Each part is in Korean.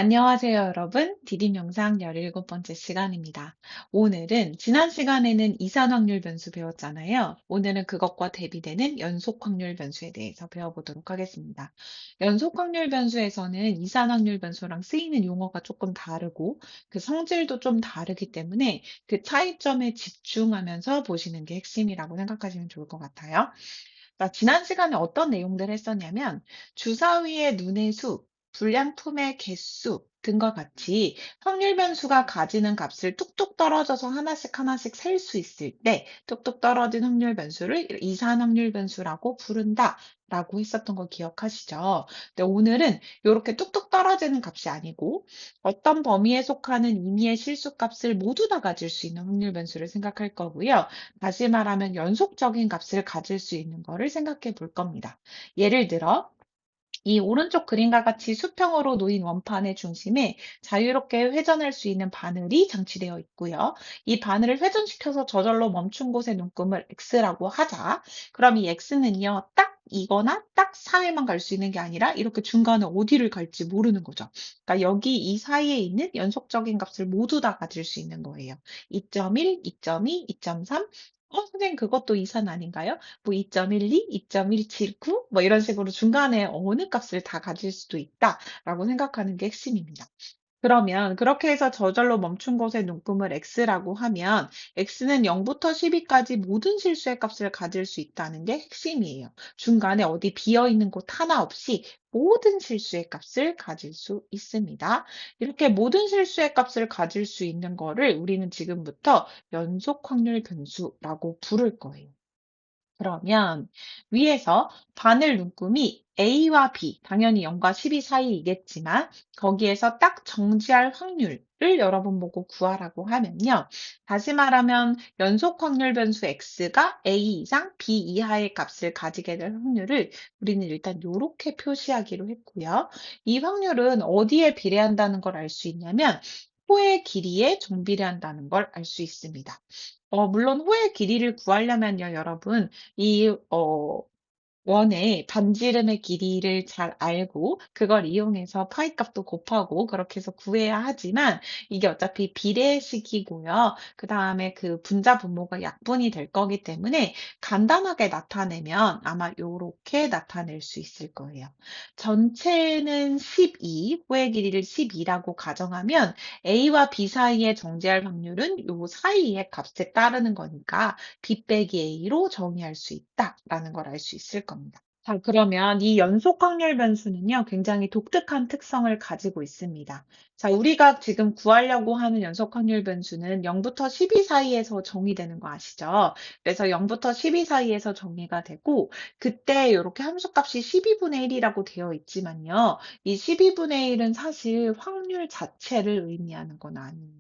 안녕하세요, 여러분. 디딤 영상 17번째 시간입니다. 오늘은 지난 시간에는 이산 확률 변수 배웠잖아요. 오늘은 그것과 대비되는 연속 확률 변수에 대해서 배워보도록 하겠습니다. 연속 확률 변수에서는 이산 확률 변수랑 쓰이는 용어가 조금 다르고 그 성질도 좀 다르기 때문에 그 차이점에 집중하면서 보시는 게 핵심이라고 생각하시면 좋을 것 같아요. 자, 지난 시간에 어떤 내용들을 했었냐면 주사위의 눈의 수, 불량품의 개수 등과 같이 확률 변수가 가지는 값을 뚝뚝 떨어져서 하나씩 하나씩 셀 수 있을 때 뚝뚝 떨어진 확률 변수를 이산 확률 변수라고 부른다라고 했었던 거 기억하시죠? 근데 오늘은 이렇게 뚝뚝 떨어지는 값이 아니고 어떤 범위에 속하는 임의의 실수값을 모두 다 가질 수 있는 확률 변수를 생각할 거고요. 다시 말하면 연속적인 값을 가질 수 있는 거를 생각해 볼 겁니다. 예를 들어 이 오른쪽 그림과 같이 수평으로 놓인 원판의 중심에 자유롭게 회전할 수 있는 바늘이 장치되어 있고요. 이 바늘을 회전시켜서 저절로 멈춘 곳의 눈금을 x라고 하자. 그럼 이 x는요, 딱 이거나 딱 4에만 갈 수 있는 게 아니라 이렇게 중간에 어디를 갈지 모르는 거죠. 그러니까 여기 이 사이에 있는 연속적인 값을 모두 다 가질 수 있는 거예요. 2.1, 2.2, 2.3. 선생님, 그것도 이산 아닌가요? 뭐 2.12, 2.179 뭐 이런 식으로 중간에 어느 값을 다 가질 수도 있다라고 생각하는 게 핵심입니다. 그러면 그렇게 해서 저절로 멈춘 곳의 눈금을 x라고 하면 x는 0부터 12까지 모든 실수의 값을 가질 수 있다는 게 핵심이에요. 중간에 어디 비어 있는 곳 하나 없이 모든 실수의 값을 가질 수 있습니다. 이렇게 모든 실수의 값을 가질 수 있는 거를 우리는 지금부터 연속 확률 변수라고 부를 거예요. 그러면 위에서 바늘 눈금이 A와 B, 당연히 0과 12 사이이겠지만 거기에서 딱 정지할 확률을 여러분 보고 구하라고 하면요. 다시 말하면 연속 확률 변수 X가 A 이상 B 이하의 값을 가지게 될 확률을 우리는 일단 이렇게 표시하기로 했고요. 이 확률은 어디에 비례한다는 걸 알 수 있냐면 호의 길이에 정비례한다는 걸 알 수 있습니다. 물론 호의 길이를 구하려면요, 여러분, 이, 원의 반지름의 길이를 잘 알고 그걸 이용해서 파이 값도 곱하고 그렇게 해서 구해야 하지만 이게 어차피 비례식이고요. 그다음에 그 분자 분모가 약분이 될 거기 때문에 간단하게 나타내면 아마 요렇게 나타낼 수 있을 거예요. 전체는 12, 호의 길이를 12라고 가정하면 A와 B 사이에 정지할 확률은 요 사이의 값에 따르는 거니까 B 빼기 A로 정의할 수 있다라는 걸 알 수 있을 겁니다. 자, 그러면 이 연속 확률 변수는요, 굉장히 독특한 특성을 가지고 있습니다. 자, 우리가 지금 구하려고 하는 연속 확률 변수는 0부터 12 사이에서 정의되는 거 아시죠? 그래서 0부터 12 사이에서 정의가 되고, 그때 이렇게 함수값이 12분의 1이라고 되어 있지만요, 이 12분의 1은 사실 확률 자체를 의미하는 건 아니에요.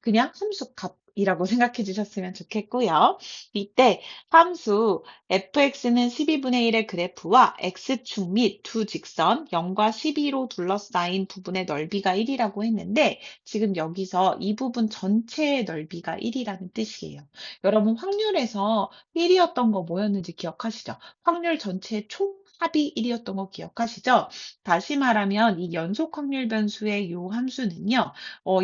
그냥 함수값이라고 생각해 주셨으면 좋겠고요. 이때 함수 fx는 12분의 1의 그래프와 x축 및 두 직선 0과 12로 둘러싸인 부분의 넓이가 1이라고 했는데 지금 여기서 이 부분 전체의 넓이가 1이라는 뜻이에요. 여러분 확률에서 1이었던 거 뭐였는지 기억하시죠? 확률 전체의 총합이 1이었던 거 기억하시죠? 다시 말하면 이 연속 확률 변수의 요 함수는요.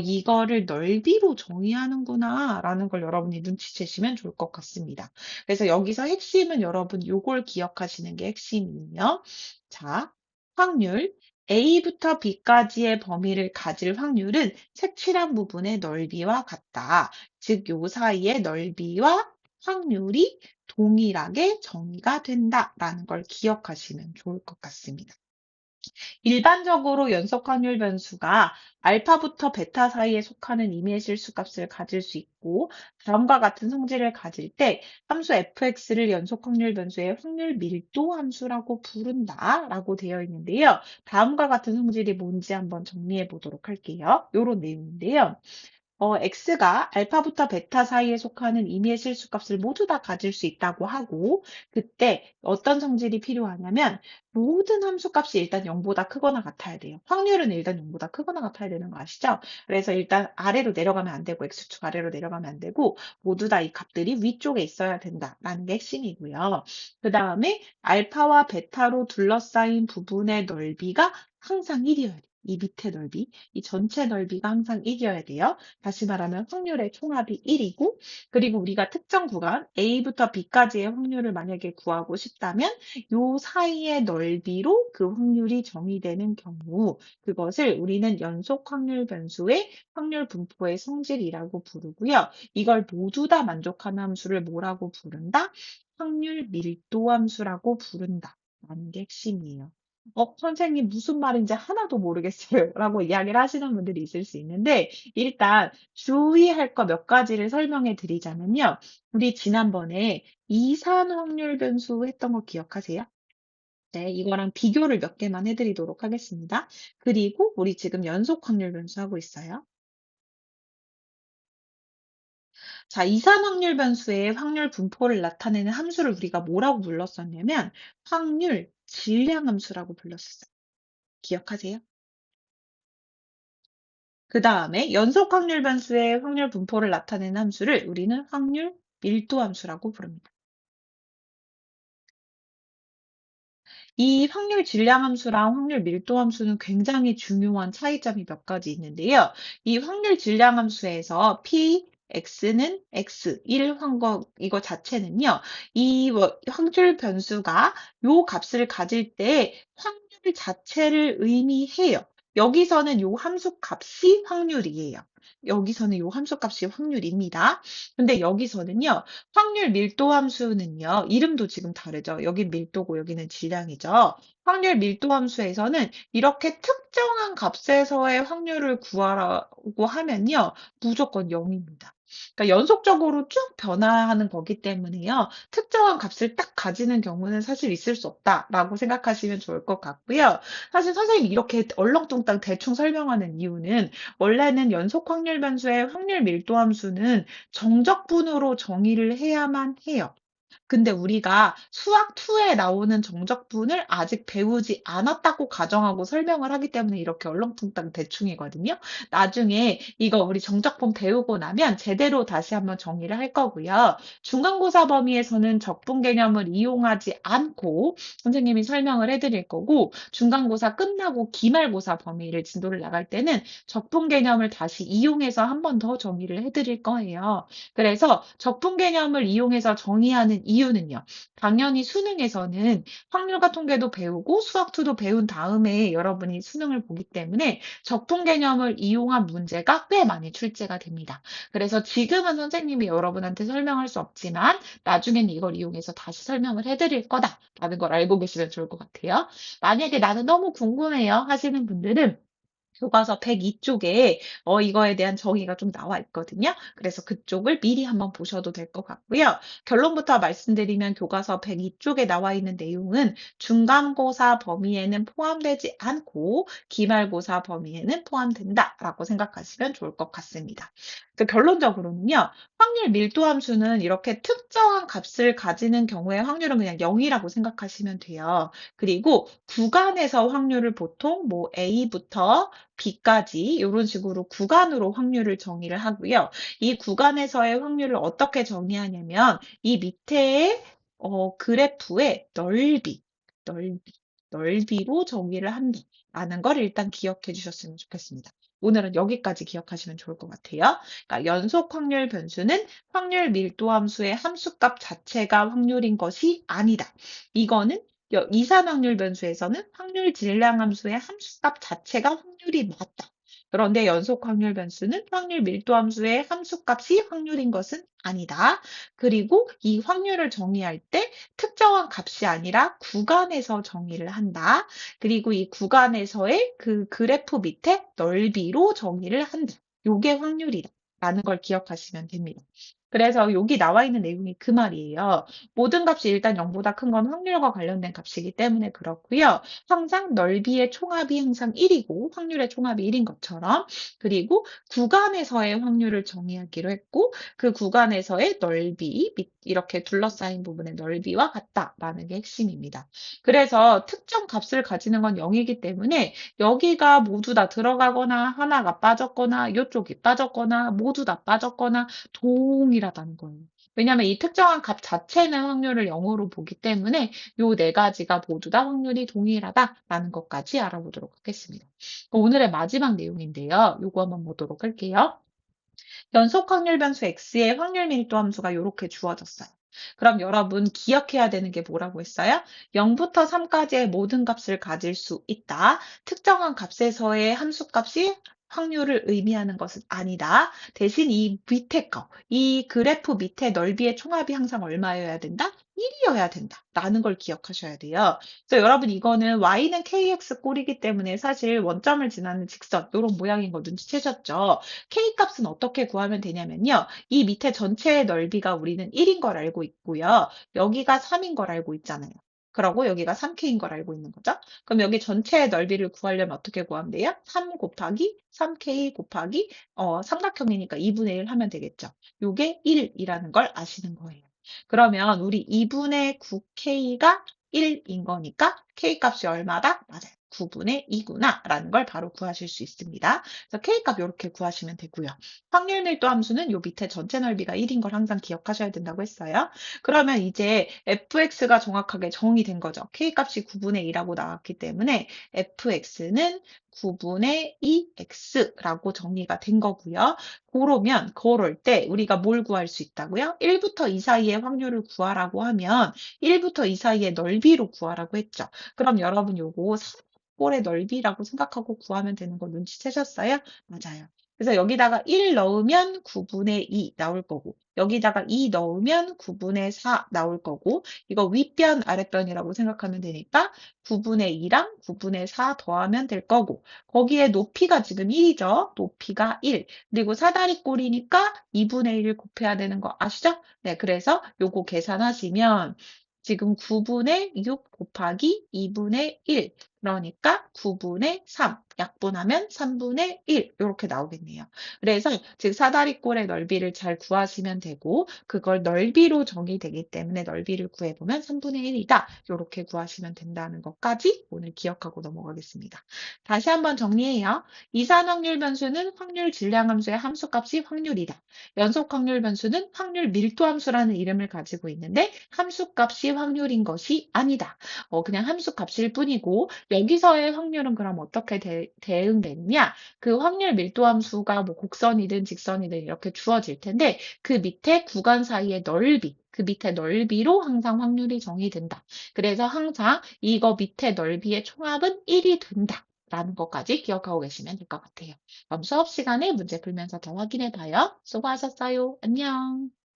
이거를 넓이로 정의하는구나 라는 걸 여러분이 눈치채시면 좋을 것 같습니다. 그래서 여기서 핵심은 여러분 요걸 기억하시는 게 핵심이에요. 자, 확률. A부터 B까지의 범위를 가질 확률은 색칠한 부분의 넓이와 같다. 즉, 요 사이의 넓이와 확률이 동일하게 정의가 된다라는 걸 기억하시면 좋을 것 같습니다. 일반적으로 연속 확률 변수가 알파부터 베타 사이에 속하는 임의의 실수값을 가질 수 있고 다음과 같은 성질을 가질 때 함수 fx를 연속 확률 변수의 확률 밀도 함수라고 부른다라고 되어 있는데요. 다음과 같은 성질이 뭔지 한번 정리해 보도록 할게요. 요런 내용인데요. x가 알파부터 베타 사이에 속하는 임의의 실수값을 모두 다 가질 수 있다고 하고 그때 어떤 성질이 필요하냐면 모든 함수값이 일단 0보다 크거나 같아야 돼요. 확률은 일단 0보다 크거나 같아야 되는 거 아시죠? 그래서 일단 아래로 내려가면 안 되고 x축 아래로 내려가면 안 되고 모두 다 이 값들이 위쪽에 있어야 된다라는 게 핵심이고요. 그다음에 알파와 베타로 둘러싸인 부분의 넓이가 항상 1이어야 돼요. 이 밑에 넓이, 이 전체 넓이가 항상 1이어야 돼요. 다시 말하면 확률의 총합이 1이고, 그리고 우리가 특정 구간 A부터 B까지의 확률을 만약에 구하고 싶다면 요 사이의 넓이로 그 확률이 정의되는 경우, 그것을 우리는 연속 확률 변수의 확률 분포의 성질이라고 부르고요. 이걸 모두 다 만족하는 함수를 뭐라고 부른다? 확률 밀도 함수라고 부른다. 라는 게 핵심이에요. 선생님 무슨 말인지 하나도 모르겠어요. 라고 이야기를 하시는 분들이 있을 수 있는데, 일단 주의할 거 몇 가지를 설명해 드리자면요. 우리 지난번에 이산 확률 변수 했던 거 기억하세요? 네, 이거랑 비교를 몇 개만 해드리도록 하겠습니다. 그리고 우리 지금 연속 확률 변수 하고 있어요. 자, 이산 확률 변수의 확률 분포를 나타내는 함수를 우리가 뭐라고 불렀었냐면 확률 질량 함수라고 불렀었어요. 기억하세요? 그 다음에 연속 확률 변수의 확률 분포를 나타내는 함수를 우리는 확률 밀도 함수라고 부릅니다. 이 확률 질량 함수랑 확률 밀도 함수는 굉장히 중요한 차이점이 몇 가지 있는데요. 이 확률 질량 함수에서 P, X는 X, 1 한 거, 이거 자체는요, 이 확률 변수가 요 값을 가질 때 확률 자체를 의미해요. 여기서는 요 함수 값이 확률이에요. 여기서는 요 함수 값이 확률입니다. 근데 여기서는요, 확률 밀도 함수는요, 이름도 지금 다르죠. 여긴 밀도고 여기는 질량이죠. 확률 밀도 함수에서는 이렇게 특정한 값에서의 확률을 구하라고 하면요, 무조건 0입니다. 그러니까 연속적으로 쭉 변화하는 거기 때문에요. 특정한 값을 딱 가지는 경우는 사실 있을 수 없다라고 생각하시면 좋을 것 같고요. 사실 선생님이 이렇게 얼렁뚱땅 대충 설명하는 이유는 원래는 연속 확률 변수의 확률 밀도 함수는 정적분으로 정의를 해야만 해요. 근데 우리가 수학 2에 나오는 정적분을 아직 배우지 않았다고 가정하고 설명을 하기 때문에 이렇게 얼렁뚱땅 대충이거든요. 나중에 이거 우리 정적분 배우고 나면 제대로 다시 한번 정의를 할 거고요. 중간고사 범위에서는 적분 개념을 이용하지 않고 선생님이 설명을 해드릴 거고, 중간고사 끝나고 기말고사 범위를 진도를 나갈 때는 적분 개념을 다시 이용해서 한 번 더 정의를 해드릴 거예요. 그래서 적분 개념을 이용해서 정의하는 이유는요. 당연히 수능에서는 확률과 통계도 배우고 수학2도 배운 다음에 여러분이 수능을 보기 때문에 적분 개념을 이용한 문제가 꽤 많이 출제가 됩니다. 그래서 지금은 선생님이 여러분한테 설명할 수 없지만 나중에는 이걸 이용해서 다시 설명을 해드릴 거다라는 걸 알고 계시면 좋을 것 같아요. 만약에 나는 너무 궁금해요 하시는 분들은 교과서 102쪽에 이거에 대한 정의가 좀 나와 있거든요. 그래서 그쪽을 미리 한번 보셔도 될 것 같고요. 결론부터 말씀드리면 교과서 102쪽에 나와 있는 내용은 중간고사 범위에는 포함되지 않고 기말고사 범위에는 포함된다라고 생각하시면 좋을 것 같습니다. 그 결론적으로는요. 확률 밀도 함수는 이렇게 특정한 값을 가지는 경우의 확률은 그냥 0이라고 생각하시면 돼요. 그리고 구간에서 확률을 보통 뭐 A부터 B까지 이런 식으로 구간으로 확률을 정의를 하고요. 이 구간에서의 확률을 어떻게 정의하냐면 이 밑에 그래프의 넓이, 넓이로 정의를 한다라는 걸 일단 기억해 주셨으면 좋겠습니다. 오늘은 여기까지 기억하시면 좋을 것 같아요. 그러니까 연속 확률 변수는 확률 밀도 함수의 함수값 자체가 확률인 것이 아니다. 이거는 이산 확률 변수에서는 확률 질량 함수의 함수값 자체가 확률이 맞다. 그런데 연속 확률 변수는 확률 밀도 함수의 함수값이 확률인 것은 아니다. 그리고 이 확률을 정의할 때 특정한 값이 아니라 구간에서 정의를 한다. 그리고 이 구간에서의 그 그래프 밑에 넓이로 정의를 한다. 요게 확률이다. 라는 걸 기억하시면 됩니다. 그래서 여기 나와 있는 내용이 그 말이에요. 모든 값이 일단 0보다 큰 건 확률과 관련된 값이기 때문에 그렇고요. 항상 넓이의 총합이 항상 1이고 확률의 총합이 1인 것처럼, 그리고 구간에서의 확률을 정의하기로 했고 그 구간에서의 넓이, 이렇게 둘러싸인 부분의 넓이와 같다라는 게 핵심입니다. 그래서 특정 값을 가지는 건 0이기 때문에 여기가 모두 다 들어가거나 하나가 빠졌거나 이쪽이 빠졌거나 모두 다 빠졌거나 동일한 동일하다는 거예요. 왜냐하면 이 특정한 값 자체는 확률을 0으로 보기 때문에 요 네 가지가 모두 다 확률이 동일하다라는 것까지 알아보도록 하겠습니다. 오늘의 마지막 내용인데요. 요거 한번 보도록 할게요. 연속 확률 변수 x의 확률 밀도 함수가 이렇게 주어졌어요. 그럼 여러분 기억해야 되는 게 뭐라고 했어요? 0부터 3까지의 모든 값을 가질 수 있다. 특정한 값에서의 함수값이 확률을 의미하는 것은 아니다. 대신 이 밑에 거, 이 그래프 밑에 넓이의 총합이 항상 얼마여야 된다? 1이어야 된다. 라는 걸 기억하셔야 돼요. 그래서 여러분 이거는 y는 kx 꼴이기 때문에 사실 원점을 지나는 직선, 이런 모양인 거 눈치채셨죠? K값은 어떻게 구하면 되냐면요. 이 밑에 전체의 넓이가 우리는 1인 걸 알고 있고요. 여기가 3인 걸 알고 있잖아요. 그러고 여기가 3K인 걸 알고 있는 거죠. 그럼 여기 전체의 넓이를 구하려면 어떻게 구하면 돼요? 3 곱하기 3K 곱하기 삼각형이니까 2분의 1 하면 되겠죠. 요게 1이라는 걸 아시는 거예요. 그러면 우리 2분의 9K가 1인 거니까 K값이 얼마다? 맞아요. 9분의 2구나 라는 걸 바로 구하실 수 있습니다. 그래서 K값 이렇게 구하시면 되고요. 확률 밀도 함수는 요 밑에 전체 넓이가 1인 걸 항상 기억하셔야 된다고 했어요. 그러면 이제 fx가 정확하게 정의된 거죠. K값이 9분의 2라고 나왔기 때문에 fx는 9분의 2x라고 정리가 된 거고요. 그럴 때 우리가 뭘 구할 수 있다고요? 1부터 2 사이의 확률을 구하라고 하면 1부터 2 사이의 넓이로 구하라고 했죠. 그럼 여러분 요거 꼴의 넓이라고 생각하고 구하면 되는 거 눈치채셨어요? 맞아요. 그래서 여기다가 1 넣으면 9분의 2 나올 거고, 여기다가 2 넣으면 9분의 4 나올 거고, 이거 윗변, 아랫변이라고 생각하면 되니까 9분의 2랑 9분의 4 더하면 될 거고, 거기에 높이가 지금 1이죠? 높이가 1. 그리고 사다리 꼴이니까 2분의 1 곱해야 되는 거 아시죠? 네, 그래서 요거 계산하시면 지금 9분의 6 곱하기 2분의 1. 그러니까 9분의 3. 약분하면 3분의 1. 이렇게 나오겠네요. 그래서 즉 사다리꼴의 넓이를 잘 구하시면 되고 그걸 넓이로 정의되기 때문에 넓이를 구해보면 3분의 1이다. 이렇게 구하시면 된다는 것까지 오늘 기억하고 넘어가겠습니다. 다시 한번 정리해요. 이산 확률 변수는 확률 질량 함수의 함수값이 확률이다. 연속 확률 변수는 확률 밀도 함수라는 이름을 가지고 있는데 함수값이 확률인 것이 아니다. 그냥 함수값일 뿐이고 여기서의 확률은 그럼 어떻게 대응되느냐? 그 확률 밀도 함수가 뭐 곡선이든 직선이든 이렇게 주어질 텐데 그 밑에 구간 사이의 넓이, 그 밑에 넓이로 항상 확률이 정의된다. 그래서 항상 이거 밑에 넓이의 총합은 1이 된다. 라는 것까지 기억하고 계시면 될 것 같아요. 그럼 수업 시간에 문제 풀면서 더 확인해 봐요. 수고하셨어요. 안녕.